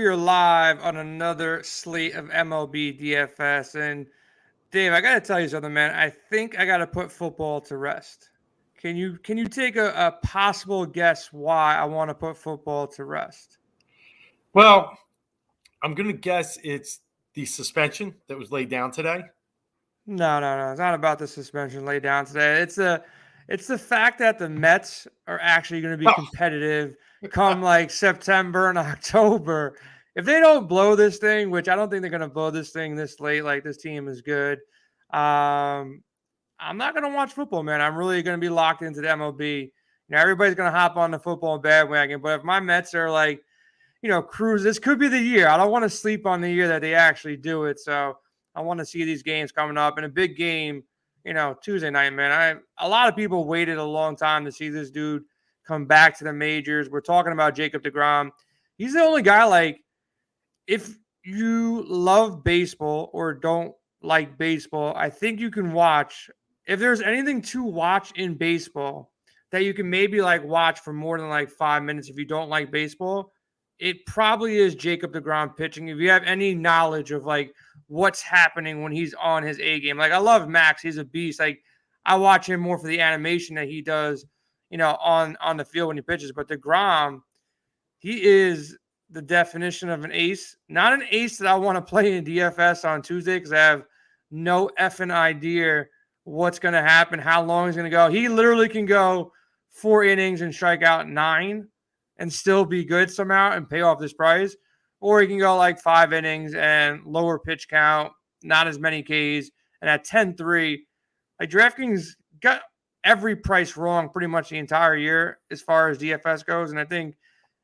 are live on another slate of MLB DFS. And Dave, I got to tell you something, man. I think I got to put football to rest. Can you take a possible guess why I want to put football to rest? Well, I'm going to guess it's the suspension that was laid down today. No. It's not about the suspension laid down today. It's the fact that the Mets are actually going to be Oh, competitive come like September and October. If they don't blow this thing, which I don't think they're going to blow this thing this late, like this team is good. Um, I'm not going to watch football, man. I'm really going to be locked into the MLB. Everybody's going to hop on the football bandwagon, but if my Mets are like, cruise, this could be the year. I don't want to sleep on the year that they actually do it. So I want to see these games coming up. And a big game, Tuesday night, man. A lot of people waited a long time to see this dude come back to the majors. We're talking about Jacob deGrom. He's the only guy, like, if you love baseball or don't like baseball, I think you can watch. If there's anything to watch in baseball that you can maybe like watch for more than like 5 minutes if you don't like baseball, it probably is Jacob deGrom pitching. If you have any knowledge of like what's happening when he's on his A game, like I love Max, he's a beast. Like I watch him more for the animation that he does, on the field when he pitches. But deGrom, he is the definition of an ace. Not an ace that I want to play in DFS on Tuesday because I have no effing idea what's going to happen, how long he's going to go. He literally can go 4 innings and strike out 9 and still be good somehow and pay off this price. Or he can go like 5 innings and lower pitch count, not as many Ks. And at 10-3, like DraftKings got every price wrong pretty much the entire year as far as DFS goes. And I think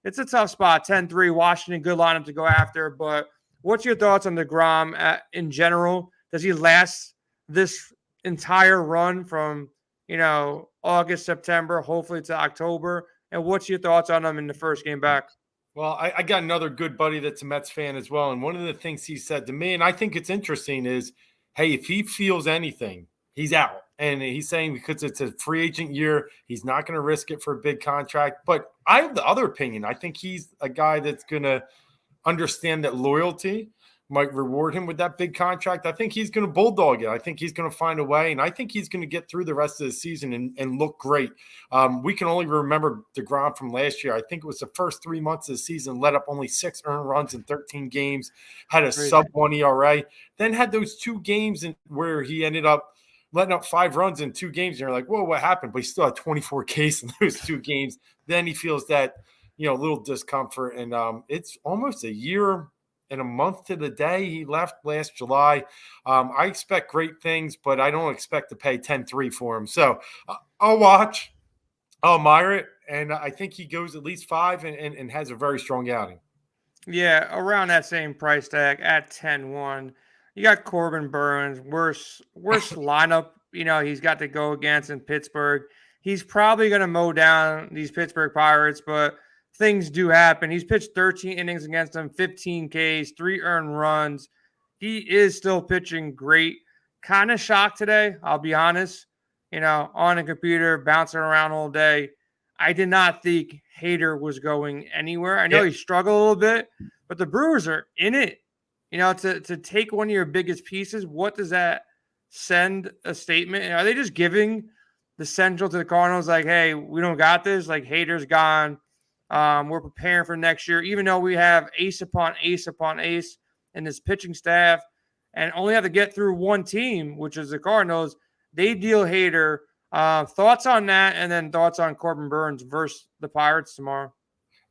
it's a tough spot. 10-3, Washington, good lineup to go after. But what's your thoughts on deGrom in general? Does he last this entire run from, August, September, hopefully to October? And what's your thoughts on him in the first game back? well, I got another good buddy that's a Mets fan as well. And one of the things he said to me, and I think it's interesting, is, hey, if he feels anything, he's out. And he's saying because it's a free agent year, he's not going to risk it for a big contract. But I have the other opinion. I think he's a guy that's going to understand that loyalty might reward him with that big contract. I think he's going to bulldog it. I think he's going to find a way, and I think he's going to get through the rest of the season and look great. We can only remember deGrom from last year. I think it was the first 3 months of the season, let up only 6 earned runs in 13 games, had a sub-1 ERA, then had those 2 games where he ended up letting up 5 runs in 2 games. And you're like, whoa, what happened? But he still had 24 Ks in those 2 games. Then he feels that, little discomfort. And it's almost a year and a month to the day he left last July. I expect great things, but I don't expect to pay 10-3 for him. So I'll watch. I'll admire it. And I think he goes at least 5 and has a very strong outing. Yeah, around that same price tag at 10-1. You got Corbin Burns, worst lineup, he's got to go against in Pittsburgh. He's probably going to mow down these Pittsburgh Pirates, but things do happen. He's pitched 13 innings against them, 15 Ks, 3 earned runs. He is still pitching great. Kind of shocked today, I'll be honest. On a computer, bouncing around all day. I did not think Hader was going anywhere. I know he struggled a little bit, but the Brewers are in it. To take one of your biggest pieces, what does that send a statement? Are they just giving the Central to the Cardinals like, hey, we don't got this? Like, Hader's gone. We're preparing for next year, even though we have ace upon ace upon ace in this pitching staff and only have to get through one team, which is the Cardinals. They deal Hader. Thoughts on that, and then thoughts on Corbin Burns versus the Pirates tomorrow?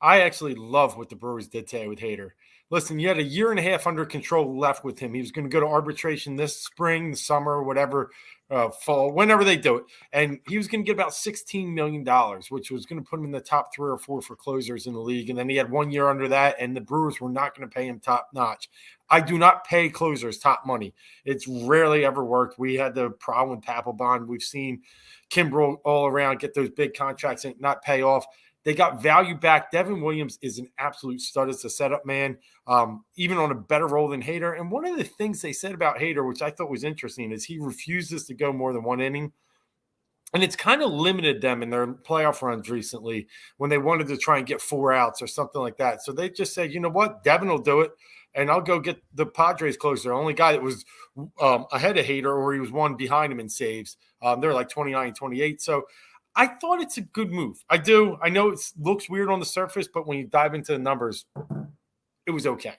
I actually love what the Brewers did today with Hader. Listen, you had a year and a half under control left with him. He was going to go to arbitration this spring, the summer, whatever, fall, whenever they do it. And he was going to get about $16 million, which was going to put him in the top 3 or 4 for closers in the league. And then he had 1 year under that, and the Brewers were not going to pay him top notch. I do not pay closers top money. It's rarely ever worked. We had the problem with Papelbon. We've seen Kimbrel all around get those big contracts and not pay off. They got value back. Devin Williams is an absolute stud as a setup man, even on a better role than Hader. And one of the things they said about Hader, which I thought was interesting, is he refuses to go more than 1 inning. And it's kind of limited them in their playoff runs recently when they wanted to try and get 4 outs or something like that. So they just said, you know what, Devin will do it, and I'll go get the Padres closer. The only guy that was ahead of Hader, or he was one behind him in saves. They're like 29, 28. So I thought it's a good move. I do. I know it looks weird on the surface, but when you dive into the numbers, it was okay.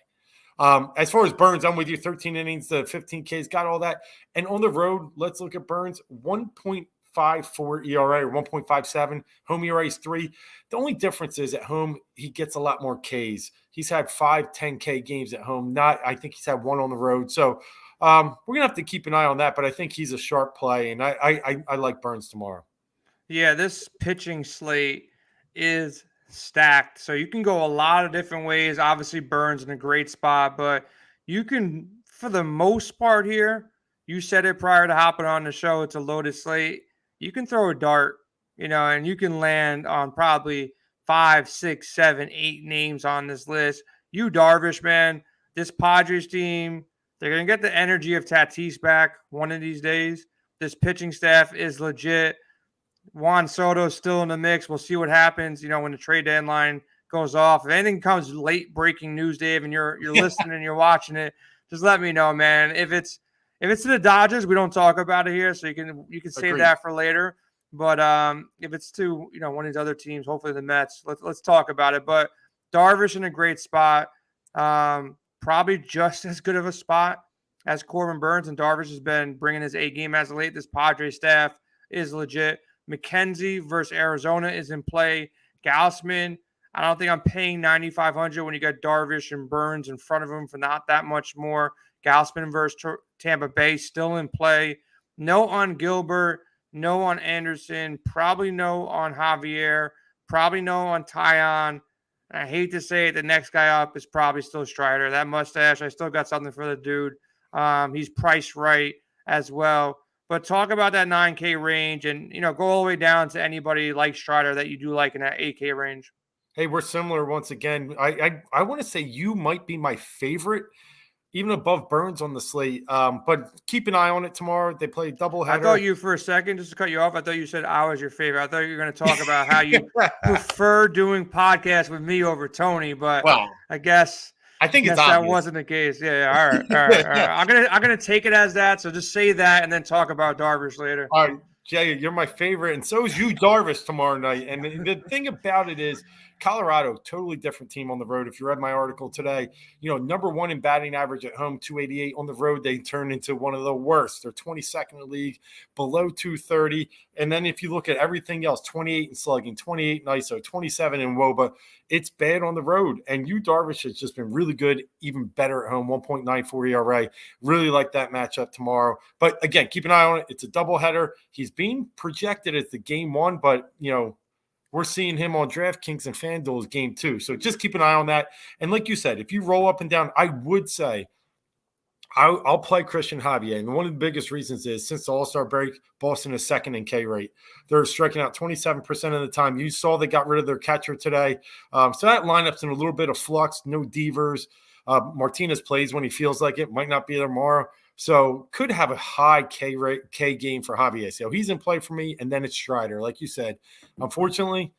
As far as Burns, I'm with you. 13 innings, the 15 Ks, got all that. And on the road, let's look at Burns. 1.54 ERA or 1.57. Home ERA is 3. The only difference is at home, he gets a lot more Ks. He's had 5 10K games at home. I think he's had 1 on the road. So we're going to have to keep an eye on that, but I think he's a sharp play, and I like Burns tomorrow. Yeah, this pitching slate is stacked. So you can go a lot of different ways. Obviously, Burns in a great spot, but you can, for the most part here, you said it prior to hopping on the show, it's a loaded slate. You can throw a dart, and you can land on probably 5, 6, 7, 8 names on this list. You Darvish, man, this Padres team, they're going to get the energy of Tatis back one of these days. This pitching staff is legit. Juan Soto's still in the mix. We'll see what happens, when the trade deadline goes off. If anything comes late breaking news, Dave, and you're listening and you're watching it, just let me know, man. If it's to the Dodgers, we don't talk about it here, so you can save Agreed. that for later. But if it's to one of these other teams, hopefully the Mets, let's talk about it. But Darvish in a great spot, probably just as good of a spot as Corbin Burns, and Darvish has been bringing his A game as of late. This Padres staff is legit. McKenzie versus Arizona is in play. Gausman, I don't think I'm paying $9,500 when you got Darvish and Burns in front of him for not that much more. Gausman versus Tampa Bay still in play. No on Gilbert, no on Anderson, probably no on Javier, probably no on Tyon. I hate to say it, the next guy up is probably still Strider. That mustache, I still got something for the dude. He's priced right as well. But talk about that 9K range and, go all the way down to anybody like Strider that you do like in that 8K range. Hey, we're similar once again. I want to say you might be my favorite, even above Burns on the slate. But keep an eye on it tomorrow. They play doubleheader. I thought you, for a second, just to cut you off, I thought you said I was your favorite. I thought you were going to talk about how you prefer doing podcasts with me over Tony, but I guess – I think it's that obvious. wasn't the case. Yeah. All right. I'm gonna take it as that. So just say that and then talk about Darvish later. All right, Jay, you're my favorite, and so is you, Darvish, tomorrow night. And the thing about it is, Colorado, totally different team on the road. If you read my article today, number 1 in batting average at home, 288. On the road, they turned into one of the worst. They're 22nd in the league, below 230. And then if you look at everything else, 28 in slugging, 28 in ISO, 27 in WOBA. It's bad on the road. And you, Darvish, has just been really good, even better at home, 1.94 ERA. Really like that matchup tomorrow. But again, keep an eye on it. It's a doubleheader. He's being projected as the game 1, but, we're seeing him on DraftKings and FanDuel as game 2. So just keep an eye on that. And like you said, if you roll up and down, I would say I'll play Christian Javier. And one of the biggest reasons is since the All-Star break, Boston is second in K rate. They're striking out 27% of the time. You saw they got rid of their catcher today. So that lineup's in a little bit of flux, no Devers. Martinez plays when he feels like it, might not be there tomorrow. So could have a high K game for Javier. So he's in play for me, and then it's Strider. Like you said, unfortunately,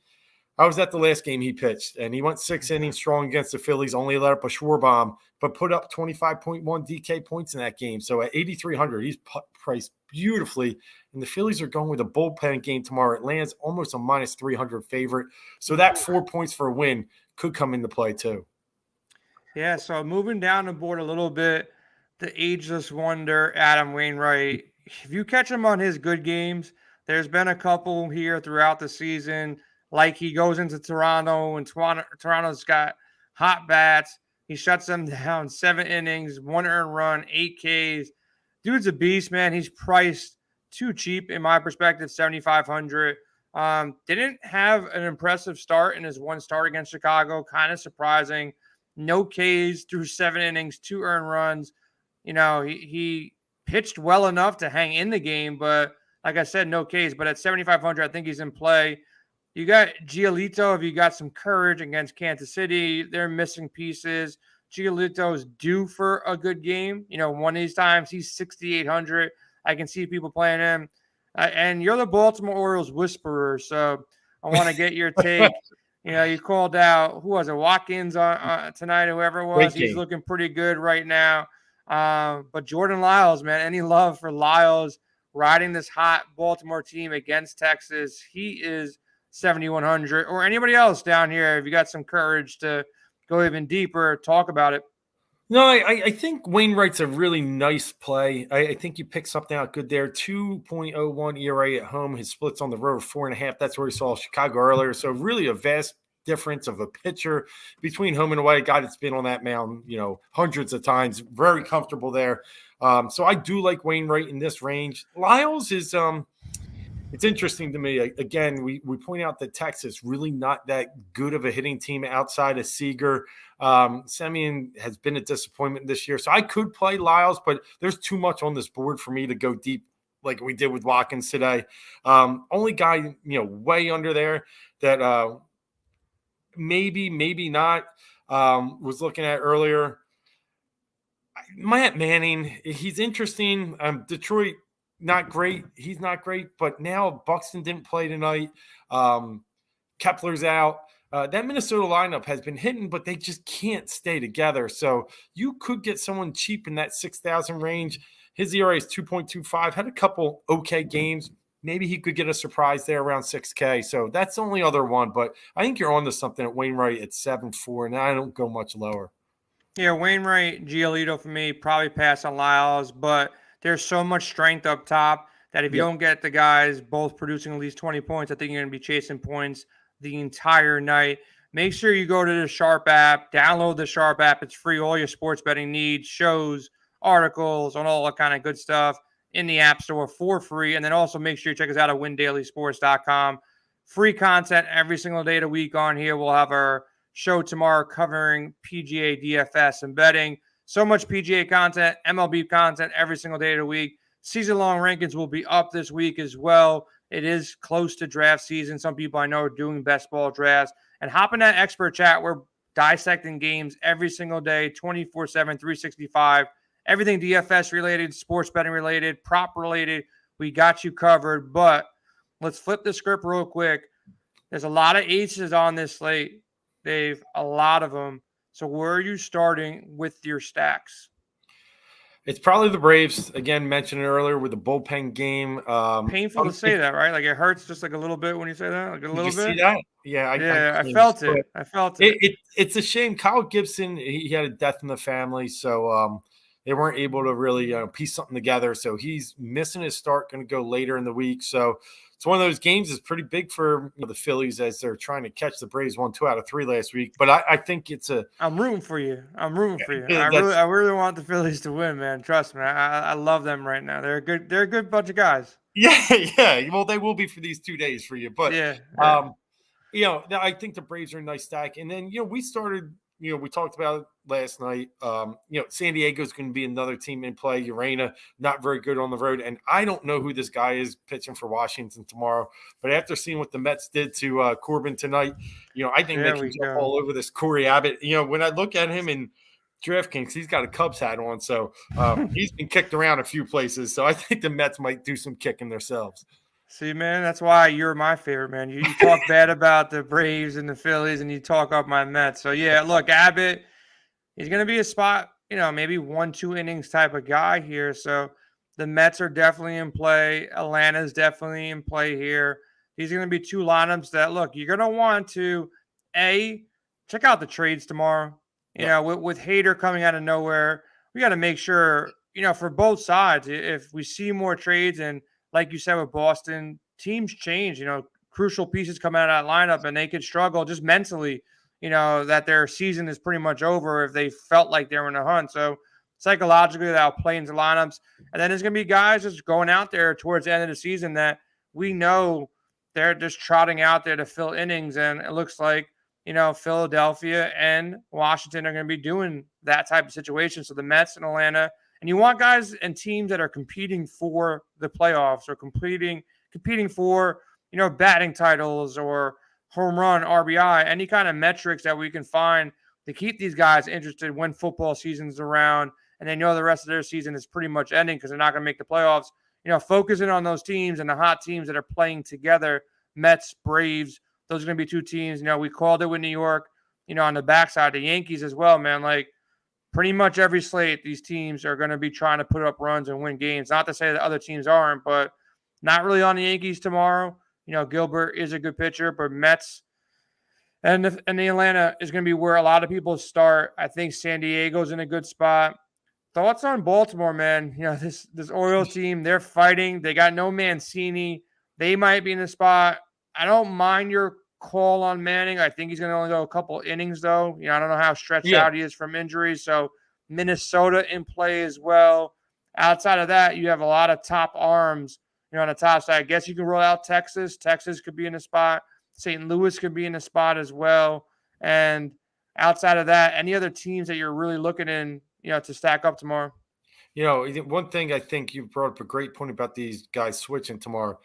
I was at the last game he pitched, and he went 6 innings strong against the Phillies, only let up a Schwarber, but put up 25.1 DK points in that game. So at 8,300, he's priced beautifully, and the Phillies are going with a bullpen game tomorrow. It lands almost a minus 300 favorite. So that 4 points for a win could come into play too. Yeah, so moving down the board a little bit, the ageless wonder, Adam Wainwright. If you catch him on his good games, there's been a couple here throughout the season. Like he goes into Toronto, and Toronto's got hot bats. He shuts them down, 7 innings, 1 earned run, 8 Ks. Dude's a beast, man. He's priced too cheap in my perspective, $7,500. Didn't have an impressive start in his 1 start against Chicago. Kind of surprising. No Ks through 7 innings, 2 earned runs. He pitched well enough to hang in the game, but like I said, no Ks. But at 7,500, I think he's in play. You got Giolito if you got some courage against Kansas City. They're missing pieces. Giolito's due for a good game. One of these times, he's 6,800. I can see people playing him. And you're the Baltimore Orioles whisperer, so I want to get your take. You called out, who was it, Watkins tonight, whoever it was. He's looking pretty good right now. But Jordan Lyles, man, any love for Lyles riding this hot Baltimore team against Texas? He is 7,100. Or anybody else down here, if you got some courage to go even deeper, talk about it. No, I think Wainwright's a really nice play. I think you pick something out good there. 2.01 ERA at home. His splits on the road 4.5. That's where we saw Chicago earlier. So really a vast difference of a pitcher between home and away. A guy that's been on that mound, hundreds of times. Very comfortable there. So I do like Wainwright in this range. Lyles is it's interesting to me. Again, we point out that Texas really not that good of a hitting team outside of Seager. Semien has been a disappointment this year. So I could play Lyles, but there's too much on this board for me to go deep like we did with Watkins today. Only guy, way under there that maybe not was looking at earlier. Matt Manning, he's interesting. Detroit, not great. He's not great, but now Buxton didn't play tonight. Kepler's out. That Minnesota lineup has been hitting, but they just can't stay together. So you could get someone cheap in that 6,000 range. His ERA is 2.25. Had a couple okay games. Maybe he could get a surprise there around 6K. So that's the only other one. But I think you're on to something at Wainwright at 7.4, and I don't go much lower. Yeah, Wainwright, Giolito for me, probably pass on Lyles, but there's so much strength up top that if you don't get the guys both producing at least 20 points, I think you're going to be chasing points the entire night. Make sure you go to the Sharp app, download the Sharp app. It's free. All your sports betting needs, shows, articles, and all that kind of good stuff in the App Store for free. And then also make sure you check us out at windailysports.com. Free content every single day of the week on here. We'll have our show tomorrow covering PGA DFS and betting. So much PGA content, MLB content every single day of the week. Season-long rankings will be up this week as well. It is close to draft season. Some people I know are doing best ball drafts. And hop in that expert chat. We're dissecting games every single day, 24/7, 365. Everything DFS related, sports betting related, prop related. We got you covered. But let's flip the script real quick. There's a lot of aces on this slate, Dave. A lot of them. So where are you starting with your stacks? It's probably the Braves. Again, mentioned earlier with the bullpen game. Painful to say that, right? Like it hurts just like a little bit when you say that, like a little bit. See that? Yeah, I felt it. I felt it. It's a shame. Kyle Gibson, he had a death in the family, so they weren't able to really piece something together. So he's missing his start. Going to go later in the week. So it's one of those games that's pretty big for the Phillies as they're trying to catch the Braves 1, 2 out of 3 last week. But I think it's a. I'm rooting for you. I really want the Phillies to win, man. Trust me. I love them right now. They're a good bunch of guys. Yeah. Well, they will be for these 2 days for you. But I think the Braves are a nice stack. And then we started. We talked about it last night. San Diego's going to be another team in play. Urena, not very good on the road. And I don't know who this guy is pitching for Washington tomorrow. But after seeing what the Mets did to Corbin tonight, I think they can jump all over this Corey Abbott. When I look at him in DraftKings, he's got a Cubs hat on. So he's been kicked around a few places. So I think the Mets might do some kicking themselves. See, man, that's why you're my favorite, man. You talk bad about the Braves and the Phillies, and you talk up my Mets. So, yeah, look, Abbott, he's going to be a spot, maybe 1-2 innings type of guy here. So, the Mets are definitely in play. Atlanta's definitely in play here. These are going to be 2 lineups that, look, you're going to want to, check out the trades tomorrow. With Hader coming out of nowhere, we got to make sure, for both sides, if we see more trades and, like you said with Boston, teams change, crucial pieces come out of that lineup and they could struggle just mentally, that their season is pretty much over if they felt like they were in a hunt. So psychologically that'll play into lineups. And then there's going to be guys just going out there towards the end of the season that we know they're just trotting out there to fill innings. And it looks like, Philadelphia and Washington are going to be doing that type of situation. So the Mets and Atlanta. And you want guys and teams that are competing for the playoffs or competing for, batting titles or home run, RBI, any kind of metrics that we can find to keep these guys interested when football season's around and they know the rest of their season is pretty much ending because they're not going to make the playoffs. focusing on those teams and the hot teams that are playing together, Mets, Braves, those are going to be two teams. We called it with New York, on the backside, the Yankees as well, man. Like, pretty much every slate, these teams are going to be trying to put up runs and win games. Not to say that other teams aren't, but not really on the Yankees tomorrow. Gilbert is a good pitcher, but Mets and the Atlanta is going to be where a lot of people start. I think San Diego's in a good spot. Thoughts on Baltimore, man? This Orioles team, they're fighting. They got no Mancini. They might be in the spot. I don't mind your call on Manning. I think he's going to only go a couple innings, though. I don't know how stretched out he is from injuries. So Minnesota in play as well. Outside of that, you have a lot of top arms, on the top side. I guess you can roll out Texas. Texas could be in the spot. St. Louis could be in the spot as well. And outside of that, any other teams that you're really looking in, to stack up tomorrow? One thing I think you brought up a great point about these guys switching tomorrow.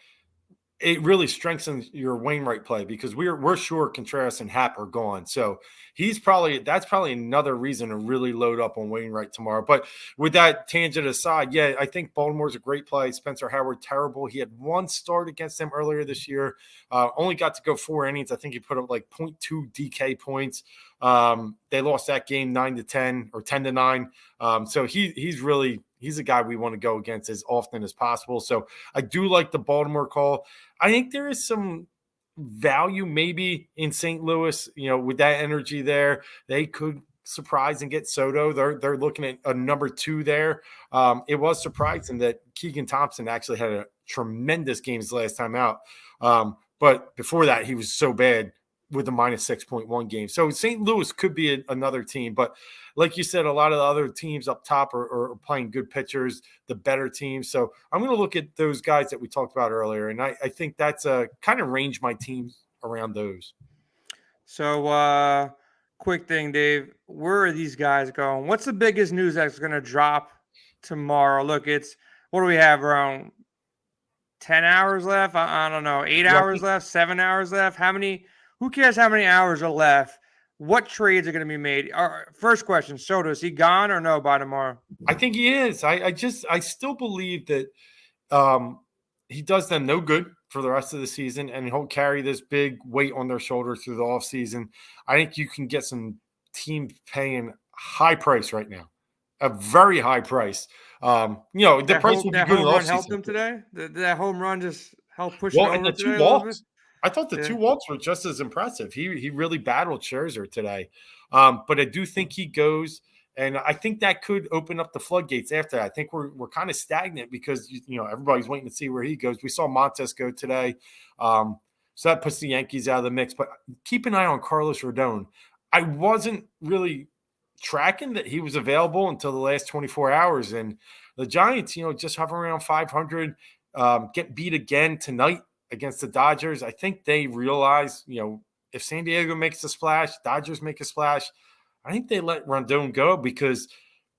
It really strengthens your Wainwright play because we're sure Contreras and Happ are gone. So that's probably another reason to really load up on Wainwright tomorrow. But with that tangent aside, I think Baltimore's a great play. Spencer Howard, terrible. He had one start against them earlier this year. Only got to go 4 innings. I think he put up like 0.2 DK points. They lost that game 9-10 or 10-9. So he's a guy we want to go against as often as possible. So I do like the Baltimore call. I think there is some value maybe in St. Louis, with that energy there. They could surprise and get Soto. They're looking at a number 2 there. It was surprising that Keegan Thompson actually had a tremendous game his last time out. But before that, he was so bad with the minus 6.1 game. So St. Louis could be another team. But like you said, a lot of the other teams up top are playing good pitchers, the better teams. So I'm going to look at those guys that we talked about earlier. And I think that's kind of range my teams around those. So quick thing, Dave, where are these guys going? What's the biggest news that's going to drop tomorrow? Look, what do we have, around 10 hours left? I don't know, 8 hours left, 7 hours left. Who cares how many hours are left? What trades are going to be made? First question, Soto, is he gone or no by tomorrow? I think he is. I still believe that he does them no good for the rest of the season, and he'll carry this big weight on their shoulders through the offseason. I think you can get some teams paying high price right now, a very high price. The price will be good. That home run helped them today? That home run just helped push it over and the today 2 walks. I thought the 2 walks were just as impressive. He really battled Scherzer today. But I do think he goes, and I think that could open up the floodgates after that. I think we're kind of stagnant because, everybody's waiting to see where he goes. We saw Montes go today. So that puts the Yankees out of the mix. But keep an eye on Carlos Rodon. I wasn't really tracking that he was available until the last 24 hours. And the Giants, just hovering around 500, get beat again tonight against the Dodgers. I think they realize, if San Diego makes a splash, Dodgers make a splash, I think they let Rondon go because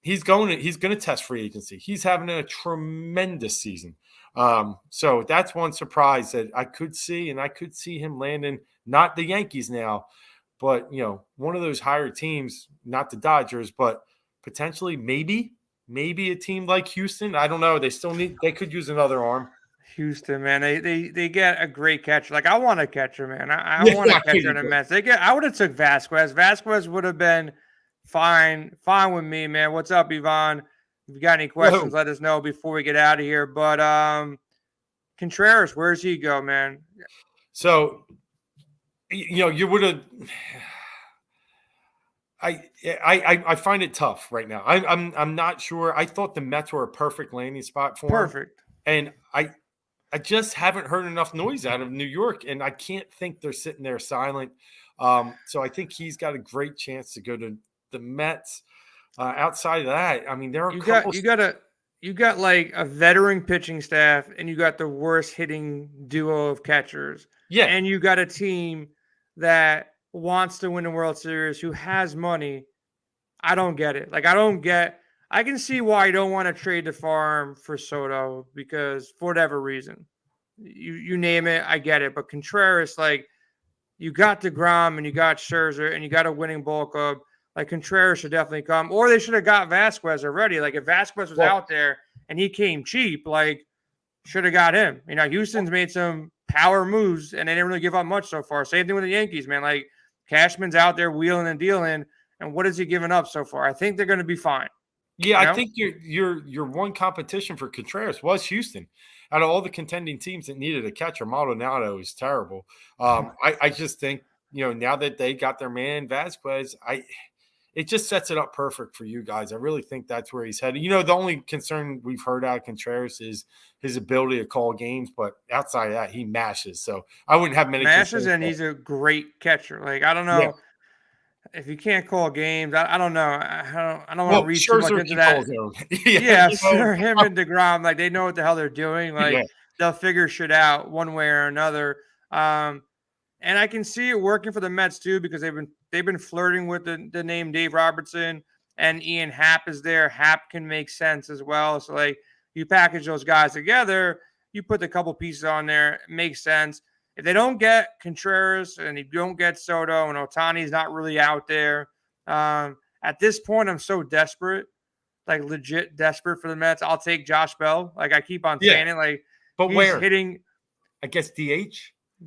he's going to test free agency. He's having a tremendous season. So that's one surprise that I could see, and I could see him landing, not the Yankees now, but, one of those higher teams, not the Dodgers, but potentially maybe a team like Houston. I don't know. They could use another arm. Houston, man, they get a great catcher. Like, I want a catcher, man. I want a catcher in the Mets. I would have took Vasquez. Vasquez would have been fine with me, man. What's up, Yvonne? If you got any questions, let us know before we get out of here. But Contreras, where's he go, man? So, you would have. I find it tough right now. I'm not sure. I thought the Mets were a perfect landing spot for him. Perfect. And I just haven't heard enough noise out of New York, and I can't think they're sitting there silent. So I think he's got a great chance to go to the Mets. Outside of that, I mean, there are you got like a veteran pitching staff, and you got the worst hitting duo of catchers. Yeah, and you got a team that wants to win the World Series, who has money. I don't get it. Like, I can see why you don't want to trade the farm for Soto because for whatever reason, you name it, I get it. But Contreras, like, you got DeGrom and you got Scherzer and you got a winning ball club. Like, Contreras should definitely come, or they should have got Vasquez already. Like, if Vasquez was out there and he came cheap, like, should have got him. Houston's made some power moves, and they didn't really give up much so far. Same thing with the Yankees, man. Like, Cashman's out there wheeling and dealing, and what has he given up so far? I think they're going to be fine. Yeah, I think your one competition for Contreras was Houston. Out of all the contending teams that needed a catcher, Maldonado is terrible. I just think, now that they got their man Vasquez, it just sets it up perfect for you guys. I really think that's where he's headed. The only concern we've heard out of Contreras is his ability to call games, but outside of that, he mashes. So I wouldn't have many mashes, and he's a great catcher. Like, I don't know. Yeah. If you can't call games, I don't know. I don't want to read too much into that. Sure, him and DeGrom, like, they know what the hell they're doing. Like, they'll figure shit out one way or another. And I can see it working for the Mets too, because they've been flirting with the name Dave Robertson, and Ian Happ is there. Happ can make sense as well. So, like, you package those guys together, you put a couple pieces on there, it makes sense. If they don't get Contreras and you don't get Soto and Ohtani's not really out there, at this point, I'm so desperate, like legit desperate for the Mets. I'll take Josh Bell. Like, I keep on saying it. Like, but he's where? Hitting, I guess DH,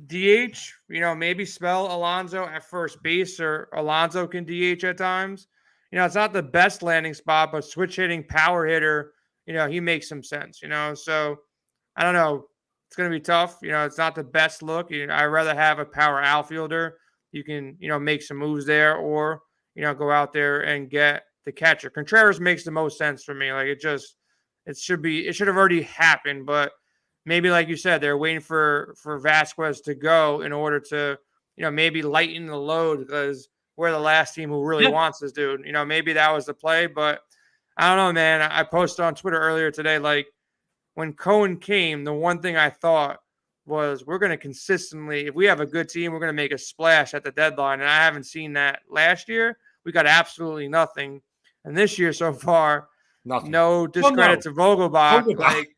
maybe spell Alonso at first base, or Alonso can DH at times. It's not the best landing spot, but switch hitting, power hitter, he makes some sense, So I don't know. It's going to be tough. It's not the best look. I'd rather have a power outfielder. You can, make some moves there, or, go out there and get the catcher. Contreras makes the most sense for me. Like, it should have already happened, but maybe, like you said, they're waiting for Vasquez to go in order to, maybe lighten the load, because we're the last team who really wants this dude. Maybe that was the play, but I don't know, man. I posted on Twitter earlier today, like, when Cohen came, the one thing I thought was, we're going to consistently, if we have a good team, we're going to make a splash at the deadline. And I haven't seen that. Last year, we got absolutely nothing. And this year so far, nothing. No discredit to Vogelbach. Like,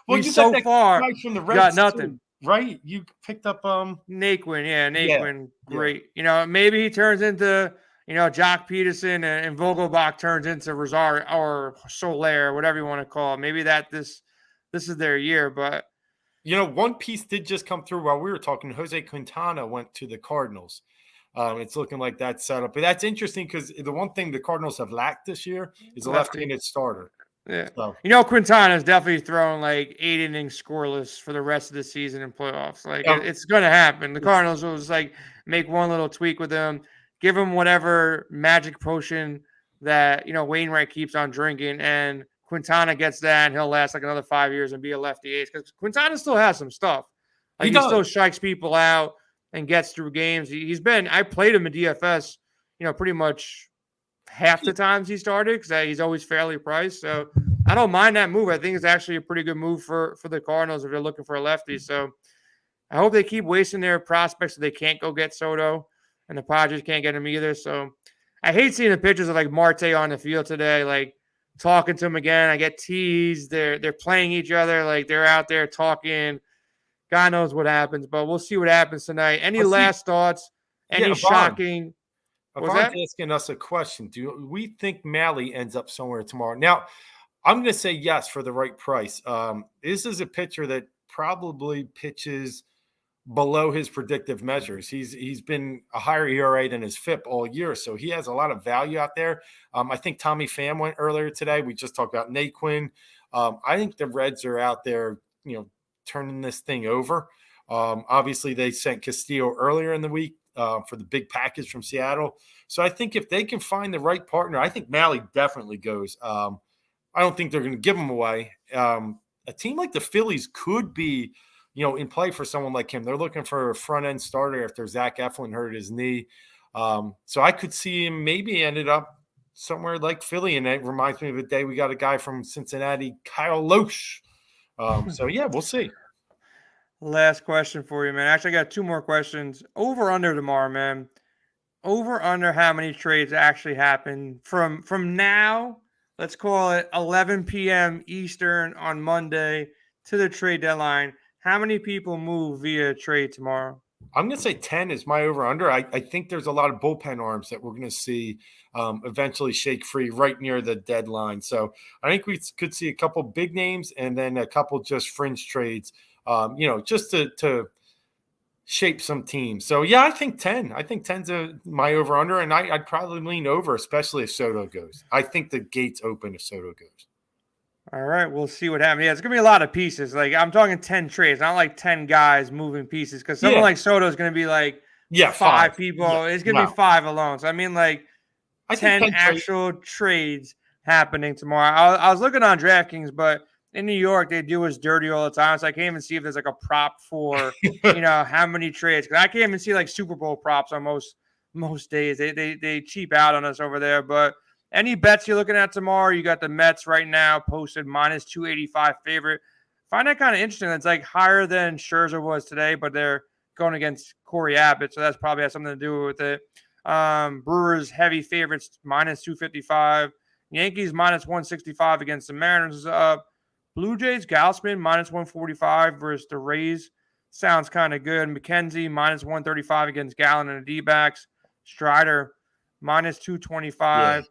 we so far from the got nothing. Too, right? You picked up Naquin. Yeah, Naquin. Great. Maybe he turns into Jock Peterson, and Vogelbach turns into Rosario or Soler, whatever you want to call it. Maybe this is their year. But one piece did just come through while we were talking. Jose Quintana went to the Cardinals. It's looking like that's set up. But that's interesting, because the one thing the Cardinals have lacked this year is a left-handed starter. Yeah. So. Quintana's definitely thrown like 8 innings scoreless for the rest of the season in playoffs. Like, it's going to happen. The Cardinals will just like make one little tweak with him, give him whatever magic potion that, Wainwright keeps on drinking, and Quintana gets that, and he'll last like another 5 years and be a lefty ace, because Quintana still has some stuff. Like, he still strikes people out and gets through games. I played him in DFS, pretty much half the times he started, because he's always fairly priced. So I don't mind that move. I think it's actually a pretty good move for the Cardinals if they're looking for a lefty. So I hope they keep wasting their prospects so they can't go get Soto, and the Padres can't get him either. So I hate seeing the pictures of like Marte on the field today, like talking to him again. I get teased. They're playing each other. Like, they're out there talking. God knows what happens, but we'll see what happens tonight. Any last thoughts? Any shocking? Yvonne's asking us a question. Do we think Malley ends up somewhere tomorrow? Now, I'm going to say yes for the right price. This is a pitcher that probably pitches below his predictive measures. He's been a higher ERA than his FIP all year, so he has a lot of value out there. I think Tommy Pham went earlier today. We just talked about Naquin. I think the Reds are out there, turning this thing over. Obviously, they sent Castillo earlier in the week for the big package from Seattle. So I think if they can find the right partner, I think Malley definitely goes. I don't think they're going to give him away. A team like the Phillies could be, in play for someone like him. They're looking for a front-end starter after Zach Eflin hurt his knee. So I could see him maybe ended up somewhere like Philly, and it reminds me of a day we got a guy from Cincinnati, Kyle Loesch. So, yeah, we'll see. Last question for you, man. Actually, I got 2 more questions. Over under tomorrow, man. Over under how many trades actually happen from now, let's call it 11 p.m. Eastern on Monday to the trade deadline. How many people move via trade tomorrow? I'm going to say 10 is my over-under. I think there's a lot of bullpen arms that we're going to see eventually shake free right near the deadline. So I think we could see a couple big names and then a couple just fringe trades, just to shape some teams. So, yeah, I think 10. I think 10's my over-under, and I'd probably lean over, especially if Soto goes. I think the gate's open if Soto goes. All right, we'll see what happens. Yeah, it's gonna be a lot of pieces. Like I'm talking 10 trades, not like 10 guys moving pieces. Because someone like Soto is gonna be like five people. Yeah, it's gonna be 5 alone. So I mean, like I 10 actual trades happening tomorrow. I was looking on DraftKings, but in New York they do us dirty all the time. So I can't even see if there's like a prop for how many trades. Because I can't even see like Super Bowl props on most days. They cheap out on us over there, but. Any bets you're looking at tomorrow? You got the Mets right now posted minus 285 favorite. Find that kind of interesting. It's like higher than Scherzer was today, but they're going against Corey Abbott, so that's probably has something to do with it. Brewers heavy favorites minus 255. Yankees minus 165 against the Mariners. Blue Jays Gausman minus 145 versus the Rays. Sounds kind of good. McKenzie minus 135 against Gallen and the D-backs. Strider minus 225. Yeah.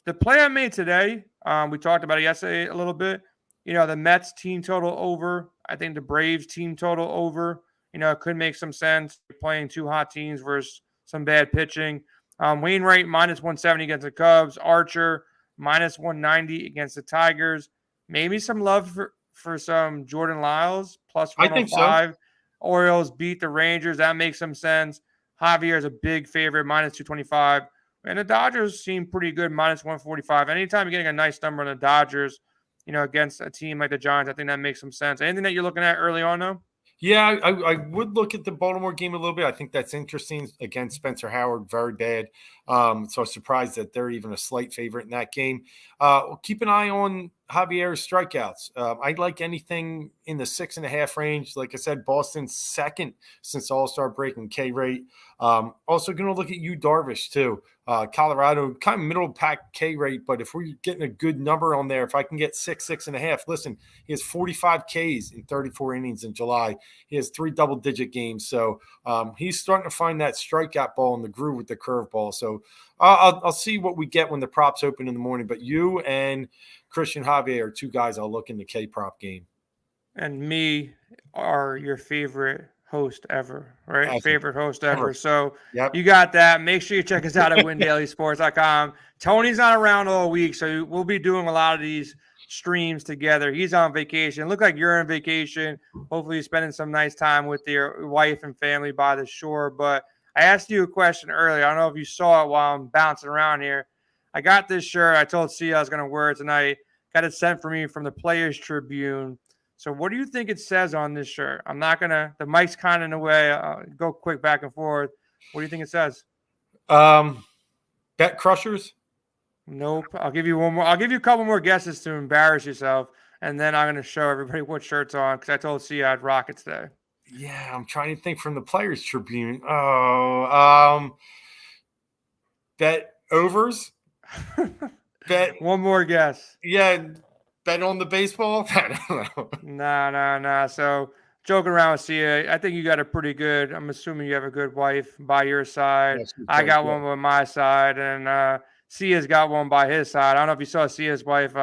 The play I made today, we talked about it yesterday a little bit. The Mets team total over. I think the Braves team total over. It could make some sense. You're playing 2 hot teams versus some bad pitching. Wainwright minus 170 against the Cubs. Archer minus 190 against the Tigers. Maybe some love for some Jordan Lyles plus 105. I think so. Orioles beat the Rangers. That makes some sense. Javier is a big favorite, minus 225. And the Dodgers seem pretty good, minus 145. Anytime you're getting a nice number on the Dodgers, against a team like the Giants, I think that makes some sense. Anything that you're looking at early on, though? Yeah, I would look at the Baltimore game a little bit. I think that's interesting. Again, Spencer Howard, very bad. So I was surprised that they're even a slight favorite in that game. Keep an eye on Javier's strikeouts. I like anything in the 6.5 range. Like I said, Boston's second since All-Star break in K rate. Also going to look at Yu Darvish too. Colorado, kind of middle pack K rate, but if we're getting a good number on there, if I can get 6.5, listen, he has 45 Ks in 34 innings in July. He has 3 double-digit games, so he's starting to find that strikeout ball in the groove with the curveball. So I'll see what we get when the props open in the morning. But you and Christian Javier are 2 guys I'll look in the K prop game. And me are your favorite host ever, right? Awesome. Favorite host ever. So You got that. Make sure you check us out at WinDailySports.com. Tony's not around all week, so we'll be doing a lot of these streams together. He's on vacation. Look like you're on vacation. Hopefully you're spending some nice time with your wife and family by the shore. But I asked you a question earlier. I don't know if you saw it while I'm bouncing around here. I got this shirt. I told Sia I was going to wear it tonight. Got it sent for me from the Players Tribune. So what do you think it says on this shirt? I'm not going to – the mic's kind of in the way. Go quick back and forth. What do you think it says? Bet Crushers? Nope. I'll give you one more. I'll give you a couple more guesses to embarrass yourself, and then I'm going to show everybody what shirt's on because I told Sia I'd rock it today. Yeah, I'm trying to think from the Players Tribune. Bet overs? Bet one more guess. Yeah, bet on the baseball? I don't know. No. So joking around with Sia, I think you got a pretty good. I'm assuming you have a good wife by your side. Yes, I got one by my side, and Sia's got one by his side. I don't know if you saw Sia's wife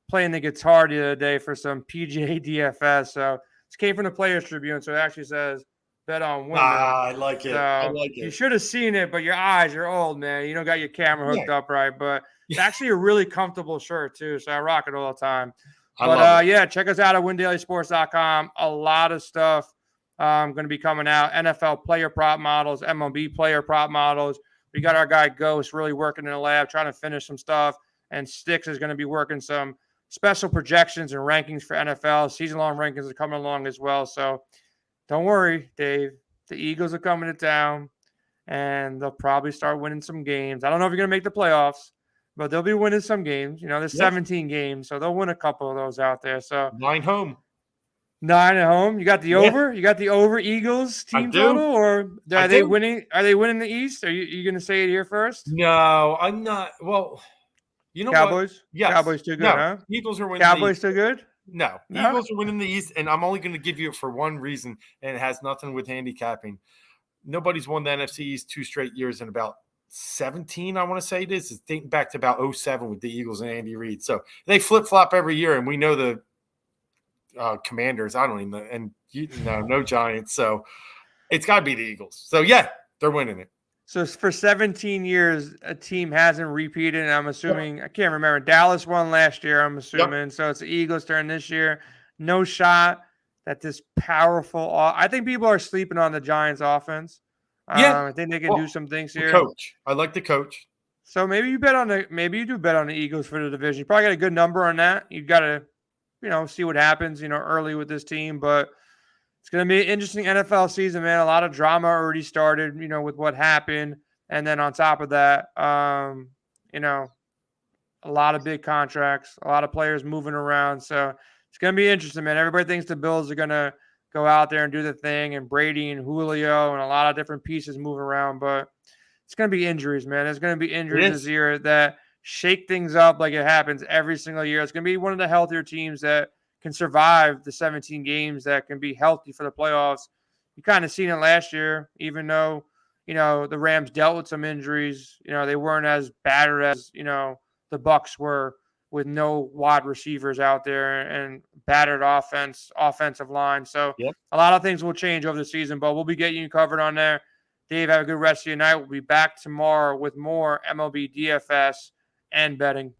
playing the guitar the other day for some PGA DFS. So it came from the Players Tribune, so it actually says bet on women. I like it. So I like it. You should have seen it, but your eyes are old, man. You don't got your camera hooked up right, but it's actually a really comfortable shirt too, so I rock it all the time. But check us out at WinDailySports.com. A lot of stuff going to be coming out. NFL player prop models, MLB player prop models. We got our guy Ghost really working in the lab, trying to finish some stuff. And Sticks is going to be working some special projections and rankings for NFL. Season-long rankings are coming along as well. So don't worry, Dave. The Eagles are coming to town, and they'll probably start winning some games. I don't know if you're going to make the playoffs, but they'll be winning some games. There's 17 games, so they'll win a couple of those out there. So 9 home. 9 at home. You got the over? You got the over Eagles team total? Or are they winning? Are they winning the East? Are you going to say it here first? No, I'm not. Well, you know Cowboys? What? Yes. Cowboys too good, huh? Eagles are winning Cowboys too good? No. Eagles are winning the East, and I'm only going to give you it for one reason, and it has nothing with handicapping. nobody's won the NFC East 2 straight years in about 17, I want to say it is. It's dating back to about 07 with the Eagles and Andy Reid. So they flip-flop every year, and we know the Commanders. I don't even know. And no Giants. So it's got to be the Eagles. So, yeah, they're winning it. So for 17 years, a team hasn't repeated, and I'm assuming, I can't remember, Dallas won last year, I'm assuming. Yep. So it's the Eagles' turn this year. No shot that this powerful – I think people are sleeping on the Giants' offense. Yeah. I think they can do some things here. Coach. I like the coach. So maybe you do bet on the Eagles for the division. You probably got a good number on that. You've got to, see what happens, early with this team. But it's going to be an interesting NFL season, man. A lot of drama already started, with what happened. And then on top of that, a lot of big contracts, a lot of players moving around. So it's going to be interesting, man. Everybody thinks the Bills are going to go out there and do the thing, and Brady and Julio and a lot of different pieces moving around. But it's going to be injuries, man. There's going to be injuries this year that shake things up like it happens every single year. It's going to be one of the healthier teams that can survive the 17 games, that can be healthy for the playoffs. You kind of seen it last year, even though, the Rams dealt with some injuries. They weren't as battered as, the Bucs were, with no wide receivers out there and battered offensive line. So a lot of things will change over the season, but we'll be getting you covered on there. Dave, have a good rest of your night. We'll be back tomorrow with more MLB DFS and betting.